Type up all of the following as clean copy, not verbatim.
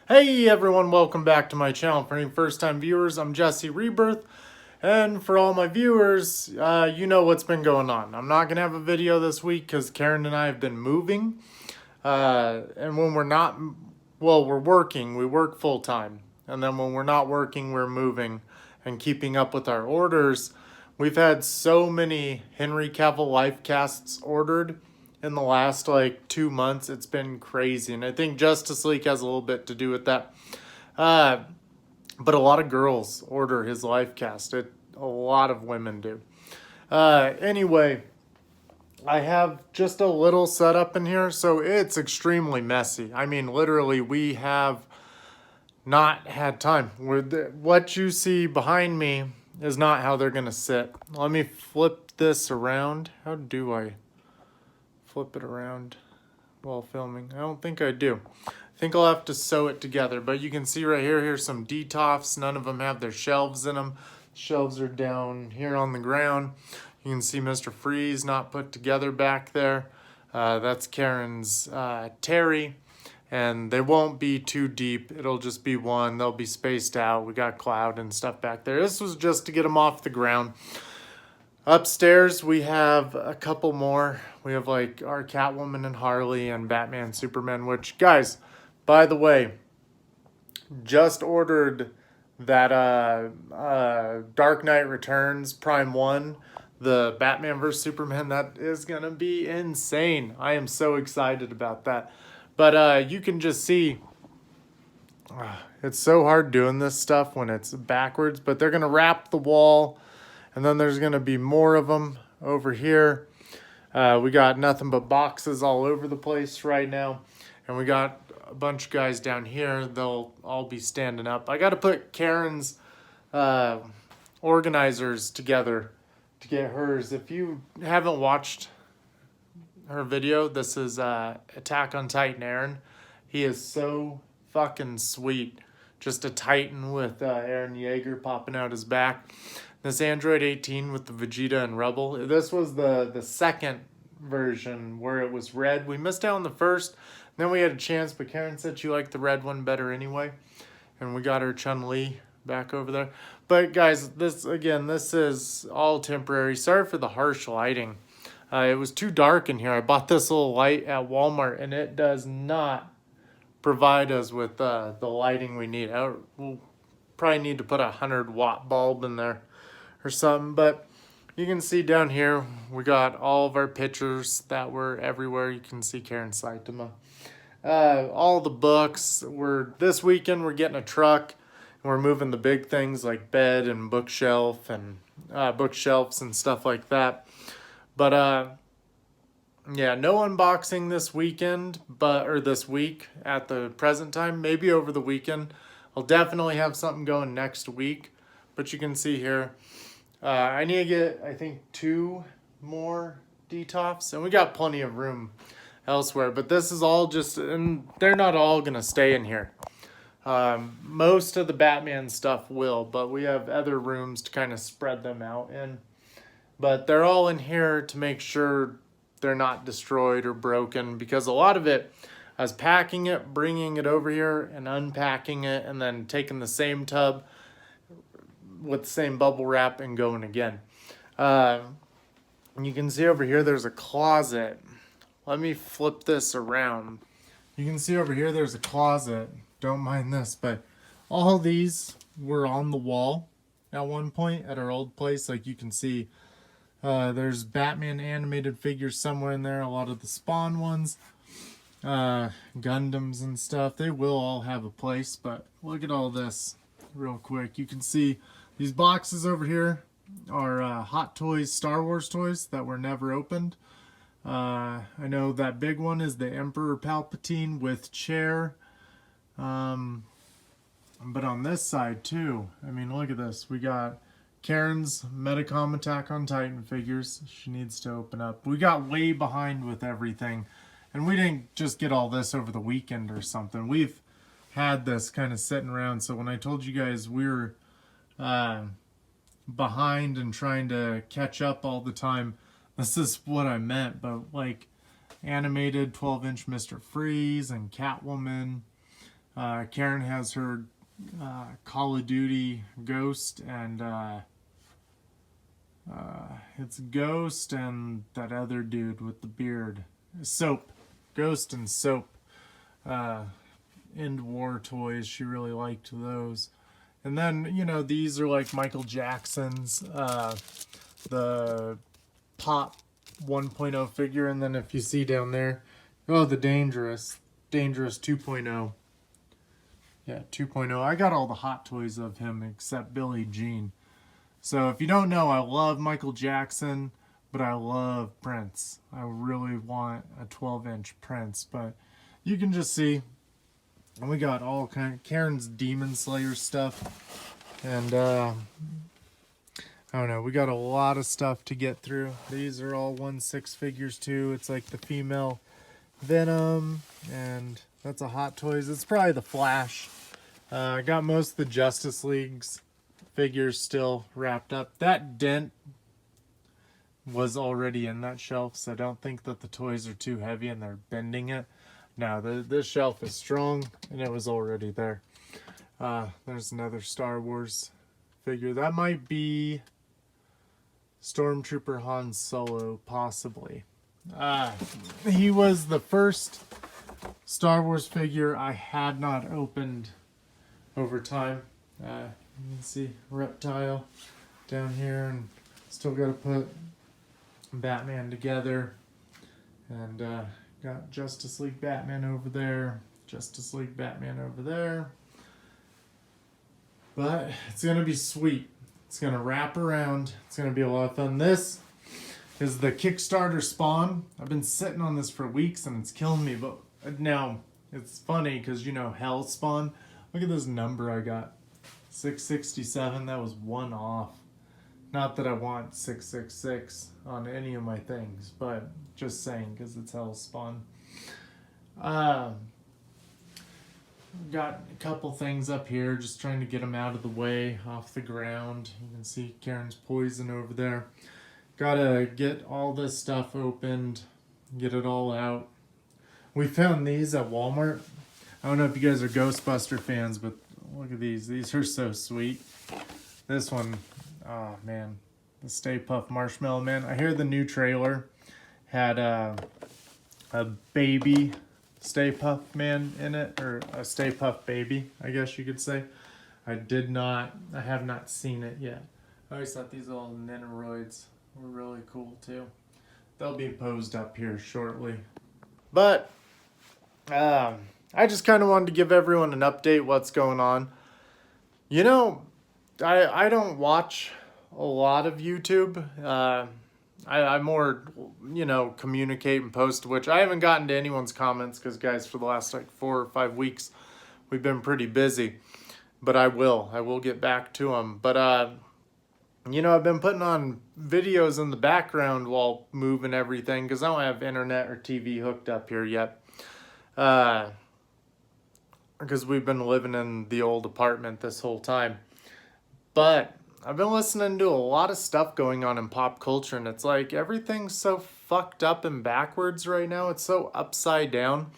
Hey everyone, welcome back to my channel. For any first time viewers, I'm Jesse Rebirth. And for all my viewers, you know what's been going on. I'm not going to have a video this week because Karen and I have been moving. And when we're not, well, we're working. We work full time. And then when we're not working, we're moving and keeping up with our orders. We've had so many Henry Cavill life casts ordered in the last like 2 months. It's been crazy. And I think Justice League has a little bit to do with that. But a lot of girls order his life cast. A lot of women do. Anyway, I have just a little setup in here, so it's extremely messy. I mean, literally, we have not had time. What you see behind me is not how they're going to sit. Let me flip this around. How do I flip it around while filming? I don't think I do. I think I'll have to sew it together, but you can see right here, here's some detofs. None of them have their shelves in them. Shelves are down here on the ground. You can see Mr. Freeze not put together back there. That's Karen's Terry, and they won't be too deep. It'll just be one. They'll be spaced out. We got Cloud and stuff back there. This was just to get them off the ground. Upstairs, we have a couple more. We have like our Catwoman and Harley and Batman, Superman, which, guys, by the way, just ordered that Dark Knight Returns Prime 1, the Batman vs. Superman. That is going to be insane. I am so excited about that. But you can just see, it's so hard doing this stuff when it's backwards, but they're going to wrap the wall, and then there's going to be more of them over here. We got nothing but boxes all over the place right now, and we got a bunch of guys down here. They'll all be standing up. I got to put Karen's organizers together to get hers. If you haven't watched her video, this is Attack on Titan Aaron. He is so fucking sweet. Just a Titan with Aaron Yeager popping out his back. This Android 18 with the Vegeta and Rebel. This was the second version where it was red. We missed out on the first. Then we had a chance, but Karen said she liked the red one better anyway. And we got her Chun-Li back over there. But guys, this is all temporary. Sorry for the harsh lighting. It was too dark in here. I bought this little light at Walmart, and it does not provide us with the lighting we need. We'll probably need to put a 100-watt bulb in there or something. But you can see down here, we got all of our pictures that were everywhere. You can see Karen Saitama. All the books. This weekend we're getting a truck, and we're moving the big things like bed and bookshelf and bookshelves and stuff like that. But yeah, no unboxing this weekend, or this week at the present time. Maybe over the weekend. I'll definitely have something going next week. But you can see here, I need to get, I think, 2 more detofs, and we got plenty of room elsewhere. But this is all just, and they're not all gonna stay in here. Most of the Batman stuff will, but we have other rooms to kind of spread them out in. But they're all in here to make sure they're not destroyed or broken, because a lot of it, I was packing it, bringing it over here, and unpacking it, and then taking the same tub with the same bubble wrap and going again. And you can see over here there's a closet. Let me flip this around. You can see over here there's a closet. Don't mind this, but all these were on the wall at one point at our old place. Like you can see, there's Batman animated figures somewhere in there. A lot of the Spawn ones, Gundams and stuff. They will all have a place, but look at all this real quick. You can see these boxes over here are Hot Toys Star Wars toys that were never opened. I know that big one is the Emperor Palpatine with chair. But on this side too, I mean, look at this. We got Karen's Metacom Attack on Titan figures. She needs to open up. We got way behind with everything. And we didn't just get all this over the weekend or something. We've had this kind of sitting around. So when I told you guys we were behind and trying to catch up all the time, this is what I meant. But like animated 12-inch Mr. Freeze and Catwoman, Karen has her Call of Duty Ghost, and it's Ghost and that other dude with the beard. Soap. Ghost and Soap. End War toys. She really liked those. And then, you know, these are like Michael Jackson's, the Pop 1.0 figure. And then if you see down there, oh, the Dangerous 2.0. Yeah, 2.0. I got all the Hot Toys of him except Billie Jean. So if you don't know, I love Michael Jackson, but I love Prince. I really want a 12-inch Prince, but you can just see. And we got all kind of Karen's Demon Slayer stuff. And I don't know, we got a lot of stuff to get through. These are all 1/6 figures too. It's like the female Venom, and that's a Hot Toys. It's probably the Flash. I got most of the Justice League's figures still wrapped up. That dent was already in that shelf, so I don't think that the toys are too heavy and they're bending it. No, this shelf is strong, and it was already there. There's another Star Wars figure. That might be Stormtrooper Han Solo, possibly. He was the first Star Wars figure I had not opened over time. You can see Reptile down here, and still got to put Batman together. And got Justice League Batman over there, Justice League Batman over there. But it's going to be sweet. It's going to wrap around. It's going to be a lot of fun. This is the Kickstarter Spawn. I've been sitting on this for weeks and it's killing me. But now, it's funny because, you know, Hell Spawn. Look at this number I got. 667. That was one off. Not that I want 666 on any of my things, but just saying because it's Hell Spawn. Got a couple things up here, just trying to get them out of the way, off the ground. You can see Karen's Poison over there. Gotta get all this stuff opened, get it all out. We found these at Walmart. I don't know if you guys are Ghostbuster fans, but look at these. These are so sweet. This one, oh man, the Stay Puft Marshmallow Man. I hear the new trailer had a baby Stay Puft Man in it, or a Stay Puft Baby, I guess you could say. I have not seen it yet. I always thought these little Ninoroids were really cool too. They'll be posed up here shortly. But I just kind of wanted to give everyone an update what's going on. You know, I don't watch a lot of YouTube. I more, you know, communicate and post, which I haven't gotten to anyone's comments because, guys, for the last like 4 or 5 weeks, we've been pretty busy. But I will get back to them. But, you know, I've been putting on videos in the background while moving everything because I don't have internet or TV hooked up here yet. Because we've been living in the old apartment this whole time. But I've been listening to a lot of stuff going on in pop culture, and it's like everything's so fucked up and backwards right now. It's so upside down.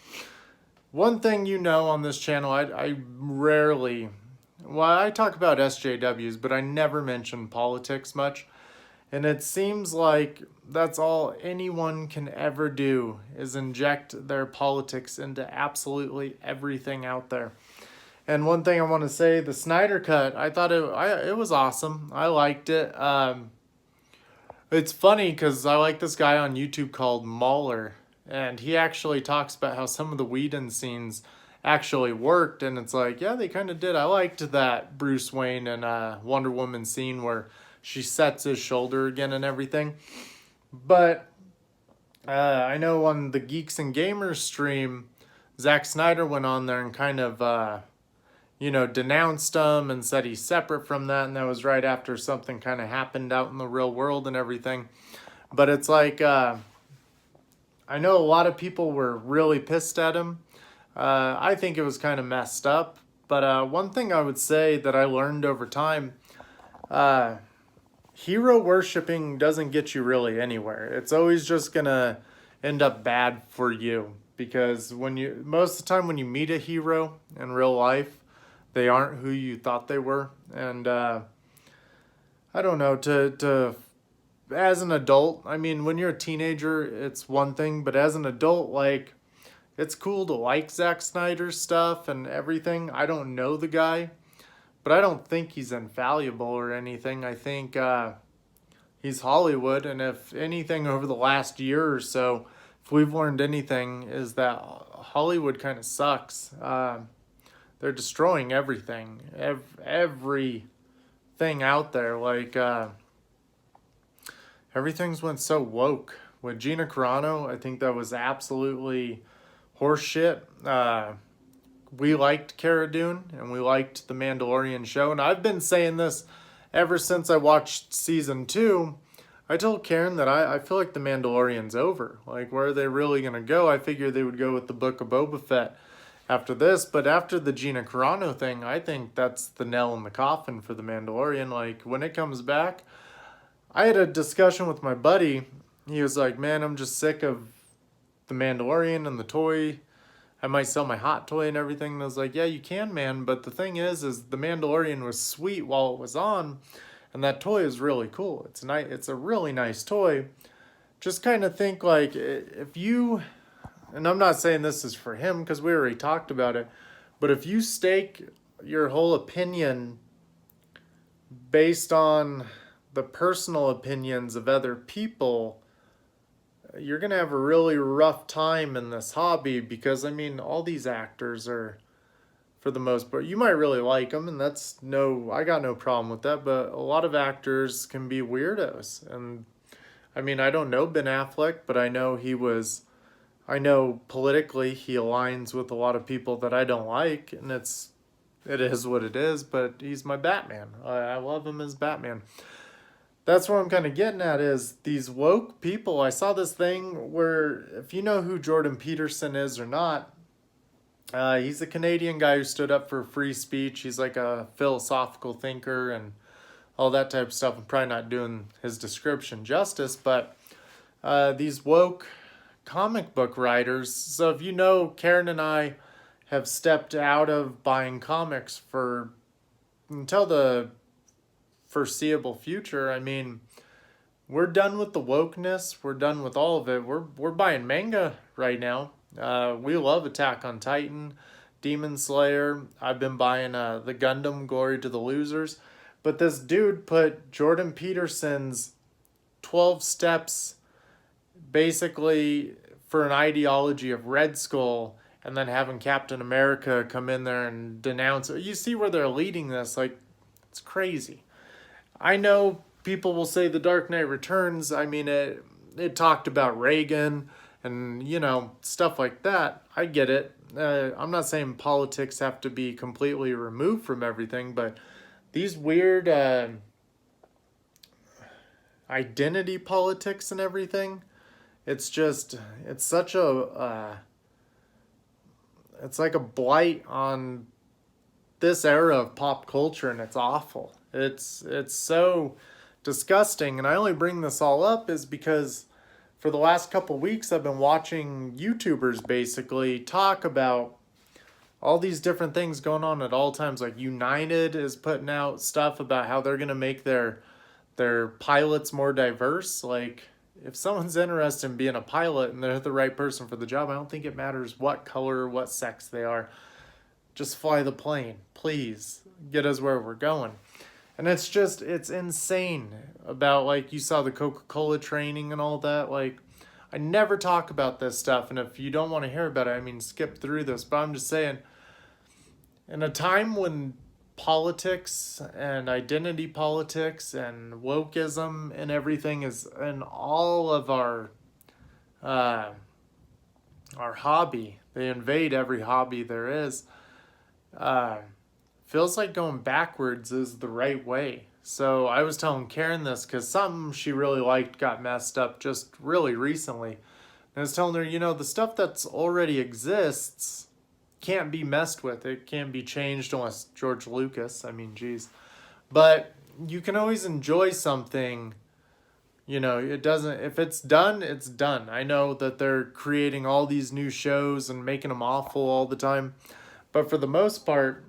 One thing you know on this channel, I rarely, well, I talk about SJWs, but I never mention politics much. And it seems like that's all anyone can ever do is inject their politics into absolutely everything out there. And one thing I want to say, the Snyder Cut, I thought it was awesome. I liked it. It's funny because I like this guy on YouTube called Mauler, and he actually talks about how some of the Whedon scenes actually worked, and it's like, yeah, they kind of did. I liked that Bruce Wayne and Wonder Woman scene where she sets his shoulder again and everything. But I know on the Geeks and Gamers stream, Zack Snyder went on there and kind of, you know, denounced him and said he's separate from that. And that was right after something kind of happened out in the real world and everything. But it's like, I know a lot of people were really pissed at him. I think it was kind of messed up. But one thing I would say that I learned over time, hero worshipping doesn't get you really anywhere. It's always just going to end up bad for you because most of the time when you meet a hero in real life, they aren't who you thought they were. And I don't know, to as an adult, I mean, when you're a teenager, it's one thing, but as an adult, like, it's cool to like Zack Snyder's stuff and everything. I don't know the guy, but I don't think he's infallible or anything. I think he's Hollywood, and if anything over the last year or so, if we've learned anything, is that Hollywood kind of sucks. They're destroying everything, everything out there. Like, everything's went so woke. With Gina Carano, I think that was absolutely horseshit. We liked Cara Dune, and we liked the Mandalorian show, and I've been saying this ever since I watched season 2. I told Karen that I feel like the Mandalorian's over. Like, where are they really gonna go? I figured they would go with the Book of Boba Fett after this, but after the Gina Carano thing, I think that's the nail in the coffin for the Mandalorian. Like, when it comes back, I had a discussion with my buddy. He was like, man, I'm just sick of the Mandalorian and the toy. I might sell my hot toy and everything. And I was like, yeah, you can, man. But the thing is the Mandalorian was sweet while it was on. And that toy is really cool. It's a really nice toy. Just kind of think, like, if you, and I'm not saying this is for him because we already talked about it, but if you stake your whole opinion based on the personal opinions of other people, you're going to have a really rough time in this hobby, because, I mean, all these actors are, for the most part, you might really like them, and I got no problem with that, but a lot of actors can be weirdos. And, I mean, I don't know Ben Affleck, but I know politically he aligns with a lot of people that I don't like, and it is what it is, but he's my Batman. I love him as Batman. That's what I'm kind of getting at, is these woke people. I saw this thing where, if you know who Jordan Peterson is or not, he's a Canadian guy who stood up for free speech. He's like a philosophical thinker and all that type of stuff. I'm probably not doing his description justice, but these woke comic book writers. So if you know, Karen and I have stepped out of buying comics until the foreseeable future. I mean, we're done with the wokeness. We're done with all of it. We're buying manga right now. We love Attack on Titan, Demon Slayer. I've been buying the Gundam Glory to the Losers. But this dude put Jordan Peterson's 12 steps basically for an ideology of Red Skull, and then having Captain America come in there and denounce it. You see where they're leading this. Like, it's crazy. I know people will say The Dark Knight Returns. I mean, it talked about Reagan and, stuff like that. I get it. I'm not saying politics have to be completely removed from everything, but these weird identity politics and everything, it's such a, it's like a blight on this era of pop culture, and it's awful. It's so disgusting. And I only bring this all up is because for the last couple weeks I've been watching YouTubers basically talk about all these different things going on at all times. Like United is putting out stuff about how they're going to make their pilots more diverse. Like, if someone's interested in being a pilot and they're the right person for the job, I don't think it matters what color or what sex they are. Just fly the plane, please. Get us where we're going. And it's insane about, like, you saw the Coca-Cola training and all that. Like, I never talk about this stuff, and if you don't want to hear about it, I mean, skip through this. But I'm just saying, in a time when politics and identity politics and wokeism and everything is in all of our hobby, they invade every hobby there is, feels like going backwards is the right way. So I was telling Karen this because something she really liked got messed up just really recently. And I was telling her, the stuff that's already exists can't be messed with. It can't be changed unless George Lucas. I mean, geez. But you can always enjoy something, You know, it doesn't, if it's done, it's done. I know that they're creating all these new shows and making them awful all the time, but for the most part,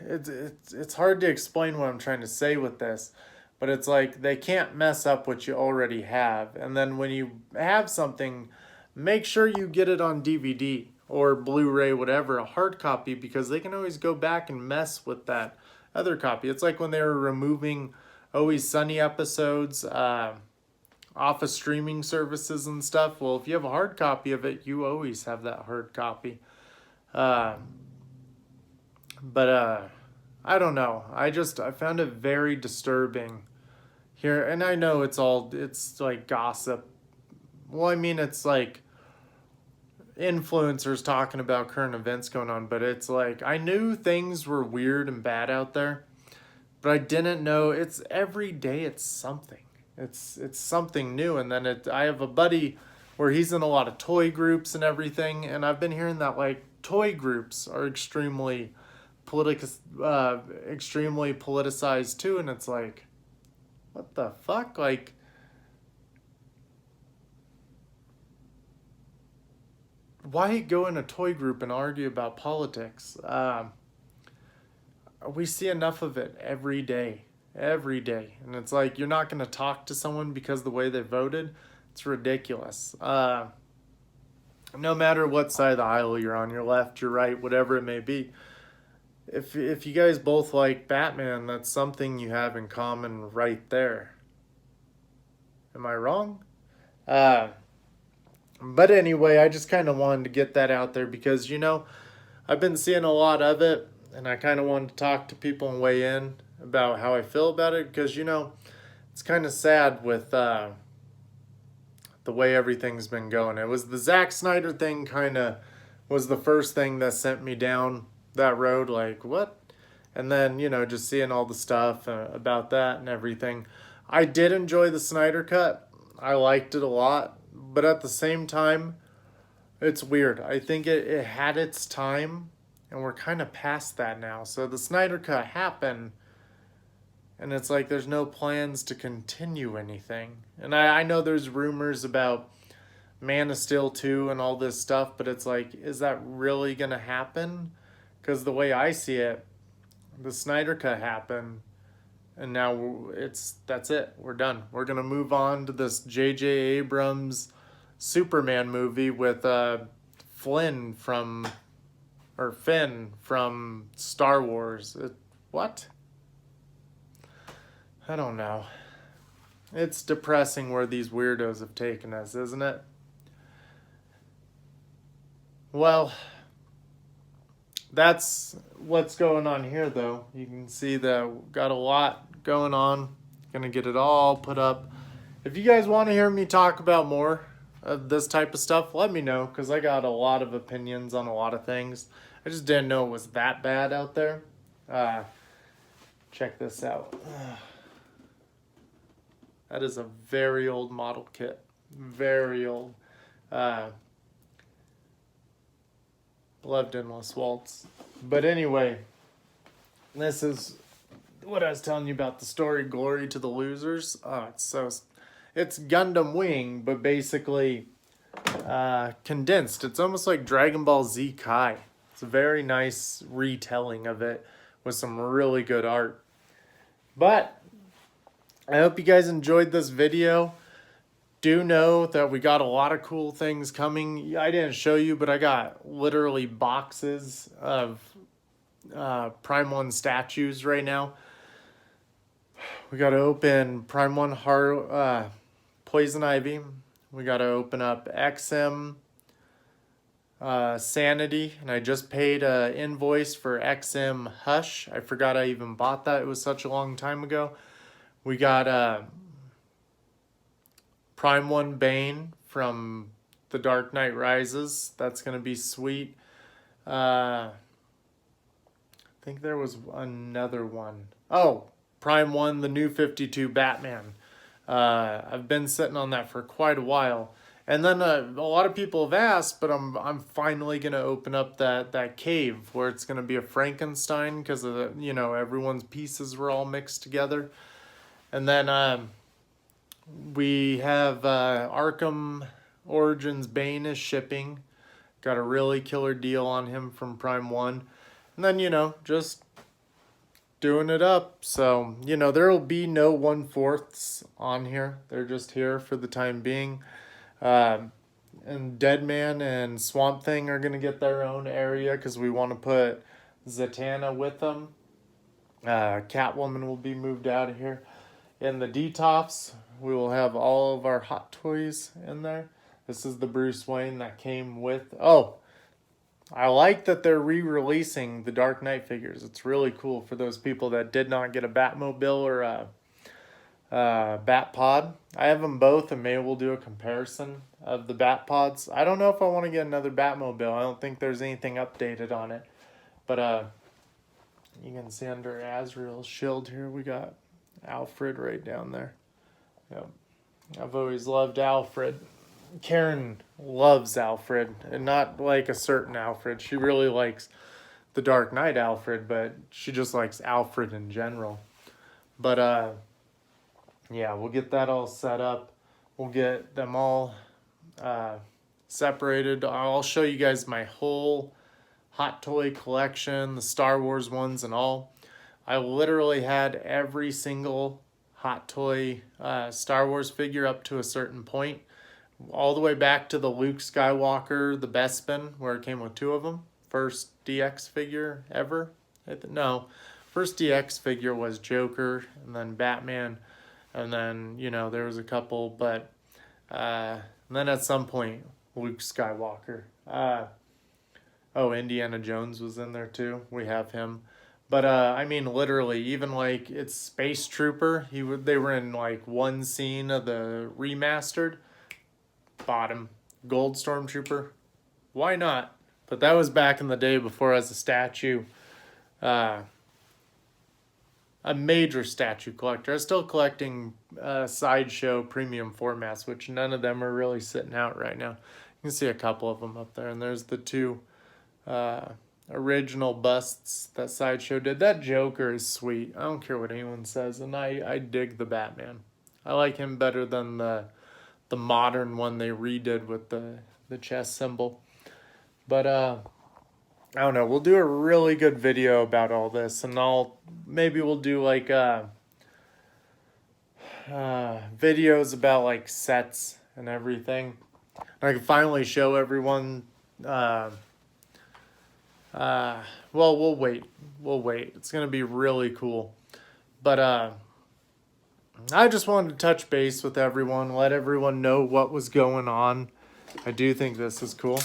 it's hard to explain what I'm trying to say with this, but it's like they can't mess up what you already have. And then when you have something, make sure you get it on DVD or Blu-ray, whatever, a hard copy, because they can always go back and mess with that other copy. It's like when they were removing Always Sunny episodes off of streaming services and stuff. Well, if you have a hard copy of it, you always have that hard copy. But I don't know. I found it very disturbing here, and I know it's like gossip. Well, I mean, it's like influencers talking about current events going on, but it's like I knew things were weird and bad out there, but I didn't know it's every day it's something. It's something new. And then I have a buddy where he's in a lot of toy groups and everything, and I've been hearing that like toy groups are extremely politicized too, and it's like, what the fuck? Like, why go in a toy group and argue about politics? We see enough of it every day, and it's like you're not going to talk to someone because the way they voted. It's ridiculous. No matter what side of the aisle you're on, your left, your right, whatever it may be. If you guys both like Batman, that's something you have in common right there. Am I wrong? But anyway, I just kind of wanted to get that out there because, you know, I've been seeing a lot of it, and I kind of wanted to talk to people and weigh in about how I feel about it because, you know, it's kind of sad with the way everything's been going. It was the Zack Snyder thing kind of was the first thing that sent me down that road, like, what? And then, you know, just seeing all the stuff about that and everything. I did enjoy the Snyder Cut. I liked it a lot, but at the same time, it's weird. I think it had its time, and we're kind of past that now. So the Snyder Cut happened, and it's like there's no plans to continue anything. And I know there's rumors about Man of Steel 2 and all this stuff, but it's like, is that really going to happen? Because the way I see it, the Snyder Cut happened, and now that's it. We're done. We're going to move on to this J.J. Abrams Superman movie with Finn from Star Wars. What? I don't know. It's depressing where these weirdos have taken us, isn't it? Well, that's what's going on here, though. You can see that we've got a lot going on. Gonna get it all put up. If you guys want to hear me talk about more of this type of stuff, let me know, because I got a lot of opinions on a lot of things. I just didn't know it was that bad out there. Check this out. That is a very old model kit. Very old. Loved Endless Waltz. But anyway, this is what I was telling you about the story, Glory to the Losers. Oh, it's Gundam Wing, but basically condensed. It's almost like Dragon Ball Z Kai. It's a very nice retelling of it with some really good art. But I hope you guys enjoyed this video. Do know that we got a lot of cool things coming. I didn't show you, but I got literally boxes of Prime 1 statues right now. We got to open Prime 1 Poison Ivy. We got to open up XM Sanity. And I just paid an invoice for XM Hush. I forgot I even bought that. It was such a long time ago. We got Prime 1 Bane from The Dark Knight Rises. That's going to be sweet. I think there was another one. Oh, Prime 1, the New 52 Batman. I've been sitting on that for quite a while. And then a lot of people have asked, but I'm finally going to open up that cave where it's going to be a Frankenstein because of everyone's pieces were all mixed together. And then We have Arkham Origins Bane is shipping. Got a really killer deal on him from Prime 1. And then, just doing it up. So, there will be no 1/4s on here. They're just here for the time being. And Deadman and Swamp Thing are going to get their own area because we want to put Zatanna with them. Catwoman will be moved out of here. In the Detox, we will have all of our Hot Toys in there. This is the Bruce Wayne that came with... Oh, I like that they're re-releasing the Dark Knight figures. It's really cool for those people that did not get a Batmobile or a Bat Pod. I have them both, and maybe we'll do a comparison of the Bat Pods. I don't know if I want to get another Batmobile. I don't think there's anything updated on it. But you can see under Azrael's shield here, we got Alfred right down there. Yep. I've always loved Alfred. Karen loves Alfred, and not like a certain Alfred. She really likes the Dark Knight Alfred, but she just likes Alfred in general. But yeah, we'll get that all set up. We'll get them all separated. I'll show you guys my whole Hot Toy collection, the Star Wars ones and all. I literally had every single Hot Toy Star Wars figure up to a certain point. All the way back to the Luke Skywalker, the Bespin, where it came with 2 of them. First DX figure ever. No, first DX figure was Joker, and then Batman, and then, there was a couple, but and then at some point, Luke Skywalker. Indiana Jones was in there too. We have him. But I mean, literally, even like it's Space Trooper. They were in like one scene of the remastered. Bottom Gold Stormtrooper. Why not? But that was back in the day before as a statue. A major statue collector. I was still collecting Sideshow premium formats, which none of them are really sitting out right now. You can see a couple of them up there, and there's the 2 original busts that Sideshow did. That Joker is sweet. I don't care what anyone says, and I dig the Batman. I like him better than the modern one they redid with the chest symbol. But I don't know, we'll do a really good video about all this, and maybe we'll do like videos about like sets and everything. I can finally show everyone well, we'll wait. It's gonna be really cool. But I just wanted to touch base with everyone, let everyone know what was going on. I do think this is cool.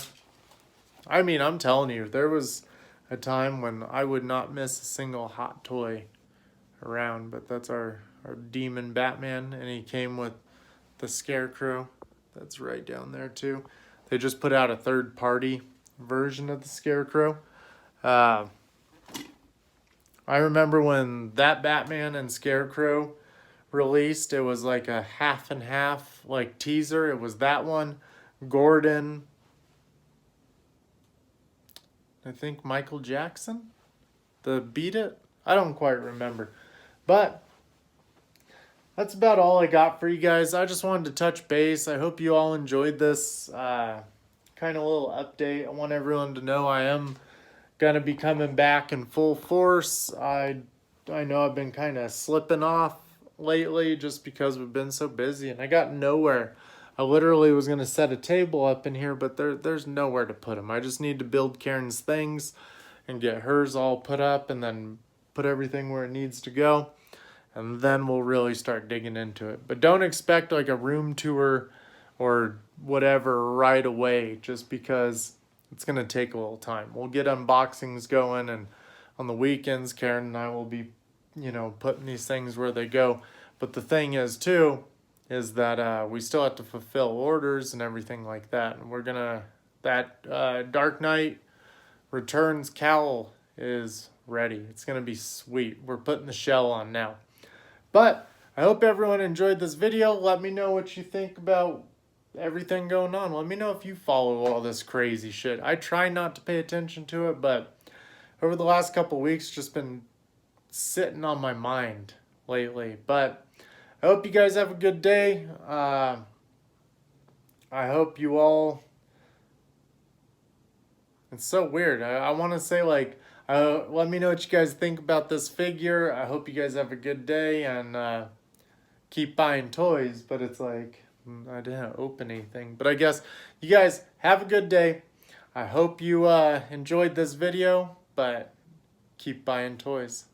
I mean, I'm telling you, there was a time when I would not miss a single Hot Toy around, but that's our demon Batman, and he came with the Scarecrow. That's right down there too. They just put out a third-party version of the Scarecrow. I remember when that Batman and Scarecrow released, it was like a half and half like teaser. It was that one, Gordon, I think Michael Jackson, the Beat It. I don't quite remember, but that's about all I got for you guys. I just wanted to touch base. I hope you all enjoyed this kind of little update. I want everyone to know I am gonna be coming back in full force. I know I've been kind of slipping off lately just because we've been so busy, and I got nowhere. I literally was going to set a table up in here, but there's nowhere to put them. I just need to build Karen's things and get hers all put up, and then put everything where it needs to go, and then we'll really start digging into it. But don't expect like a room tour or whatever right away, just because it's going to take a little time. We'll get unboxings going, and on the weekends, Karen and I will be putting these things where they go. But the thing is too, is that we still have to fulfill orders and everything like that. And we're gonna, that Dark Knight Returns cowl is ready. It's gonna be sweet. We're putting the shell on now. But I hope everyone enjoyed this video. Let me know what you think about everything going on. Let me know if you follow all this crazy shit. I try not to pay attention to it, but over the last couple weeks, just been sitting on my mind lately. But I hope you guys have a good day. I hope you all... It's so weird. I want to say, like, let me know what you guys think about this figure. I hope you guys have a good day and keep buying toys. But it's like, I didn't open anything. But I guess you guys have a good day. I hope you enjoyed this video, but keep buying toys.